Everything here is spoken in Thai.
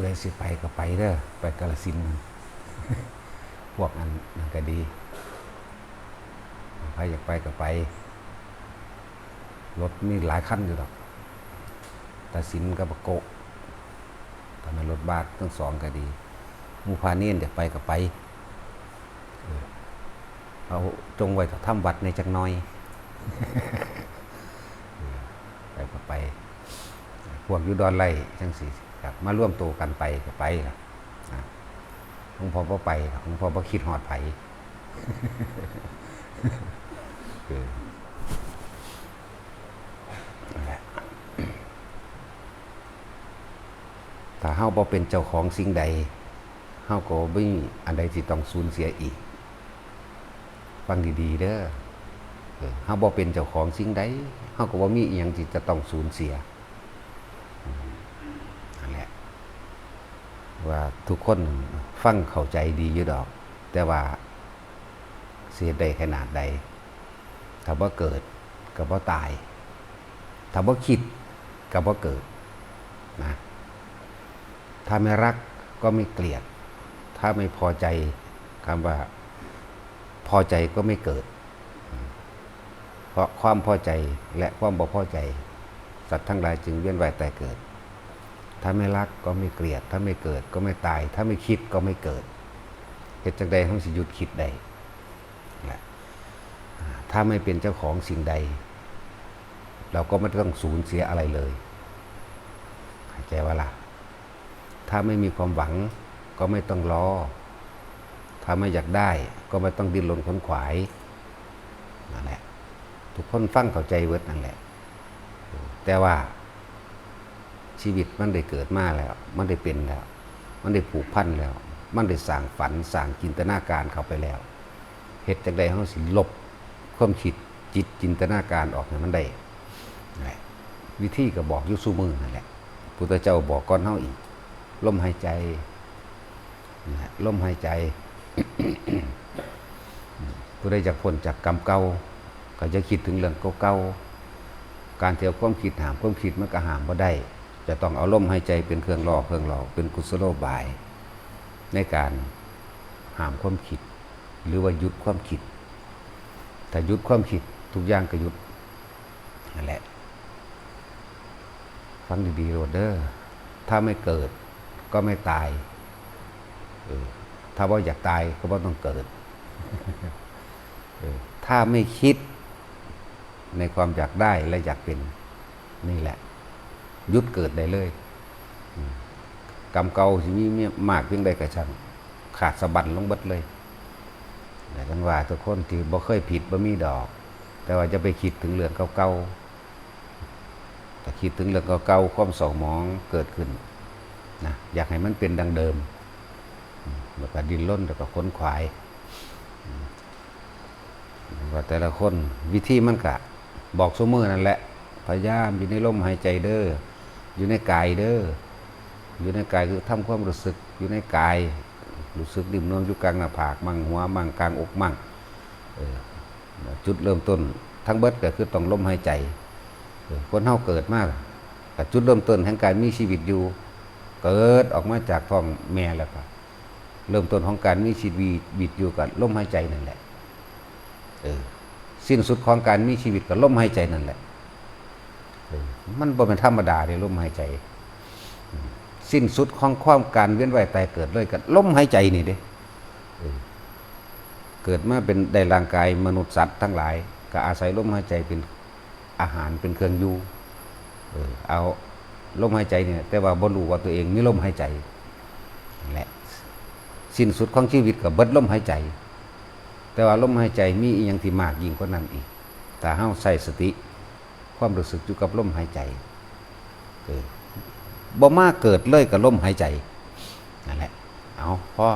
ผู้ใดสิไปก็ไปเด้อไปกาฬสินธุ์พวกนั้นก็ดีใครอยากไปก็ไปรถมีหลายคันอยู่หรอกแต่สินกับโกะทำให้รถบัสทั้งสองก็ดีมูพาเนียนอยากไปก็ไปเอาจงไว้ทำวัดในจักน้อยไปก็ไปพวกยุดอนไล่จังสิครับมาร่วมตัวกันไปก็ไปครับหลวงพ่อบ่ไปหลวงพ่อบ่คิดหอดไผถ้าเฮาบ่เป็นเจ้าของสิ่งใดเฮาก็บ่มีอันใดที่ต้องสูญเสียอีกฟังดีๆเด้อเฮาบ่เป็นเจ้าของสิ่งใดเฮาก็บ่มีอีหยังที่จะต้องสูญเสียนั่นแหละว่าทุกคนฟังเข้าใจดีอยู่ดอกแต่ว่าเสียได้ขนาดใดถ้าบ่เกิดก็บ่ตายถ้าบ่คิดก็บ่เกิดนะถ้าไม่รักก็ไม่เกลียดถ้าไม่พอใจคำว่าพอใจก็ไม่เกิดเพราะความพอใจและความบ่พอใจสัตว์ทั้งหลายจึงเวียนว่ายตายเกิดถ้าไม่รักก็ไม่เกลียดถ้าไม่เกิดก็ไม่ตายถ้าไม่คิดก็ไม่เกิดเหตุจักใดทั้งสิหยุดคิดใดถ้าไม่เป็นเจ้าของสิ่งใดเราก็ไม่ต้องสูญเสียอะไรเลยเข้าใจว่าล่ะถ้าไม่มีความหวังก็ไม่ต้องรอถ้าไม่อยากได้ก็ไม่ต้องดิ้นรนขวนขวายนั่นแหละทุกคนฟังเข้าใจเวิร์ดนั่นแหละแต่ว่าชีวิตมันได้เกิดมาแล้วมันได้เป็นแล้วมันได้ผูกพันแล้วมันได้สร้างฝันสร้างจินตนาการเข้าไปแล้วเหตุจากใดเขาสิลบความคิดจิตจินตนาการออกเนี่ยมันได้วิธีก็บอกยุสุมือนั่นแหละพุทธเจ้าบอกก่อนเฮาอีกลมหายใจลมหายใจ ผู้ใดจะพ้นจากกรรมเก่าก็จะคิดถึงเรื่องเก่าๆการเที่ยวความคิดหามความคิดมันก็หามบ่ได้จะต้องเอาลมหายใจเป็นเครื่องหล่อเป็นกุศโลบายในการหามความคิดหรือว่าหยุดความคิดถ้าหยุดความคิดทุกอย่างก็หยุดนั่นแหละฟังดีๆโรดเดอร์ถ้าไม่เกิดก็ไม่ตายถ้าว่าอยากตายก็บ่ต้องเกิดถ้าไม่คิดในความอยากได้และอยากเป็นนี่แหละหยุดเกิดได้เลยกรรมเก่าที่มีมากเพียงใดก็ช่างขาดสะบั้นลงเบิดเลยแต่กันว่าทุกคนที่บ่เคยผิดบ่มีดอกแต่ว่าจะไปคิดถึงเรื่องเก่าๆถ้าคิดถึงเรื่องเก่าๆความเศร้าหมองเกิดขึ้นนะอยากให้มันเป็นดังเดิมแล้วก็ดิ้นรนแล้วก็ขนขวายว่าแต่ละคนวิธีมันก็บอกซุมื้อนั่นแหละพยายามอยู่ในลมหายใจเด้ออยู่ในกายเด้ออยู่ในกายคือทำความรู้สึกอยู่ในกายรู้สึกดิ่มนวลอยู่กลางหน้าผากมั่งหัวมั่งกลางอกมั่งจุดเริ่มต้นทั้งเบิดก็คือต้องลมหายใจคนเฮาเกิดมาแต่จุดเริ่มต้นแห่งการมีชีวิตอยู่เกิดออกมาจากท้องแม่แล้วก็เริ่มต้นของการมีชีวิตอยู่กับลมหายใจนั่นแหละสิ้นสุดของการมีชีวิตกับลมหายใจนั่นแหละมันบ่เป็นธรรมดาเลยลมหายใจสิ้นสุดของความการเวียนว่ายตายเกิดเลยกับลมหายใจนี่เด้เกิดมาเป็นได้ร่างกายมนุษย์สัตว์ทั้งหลายก็อาศัยลมหายใจเป็นอาหารเป็นเครื่องอยู่เอาลมหายใจเนี่ยแต่ว่าบ่รู้ว่าตัวเองมีลมหายใจนั่นแหละสิ้นสุดของชีวิตกับเบิดลมหายใจแต่ว่าลมหายใจมีอีกอย่างที่มากยิ่งกว่านั้นอีกถ้าเฮาใส่สติความรู้สึกอยู่กับลมหายใจบ่มาเกิดเลยกับลมหายใจนั่นแหละเอาพอ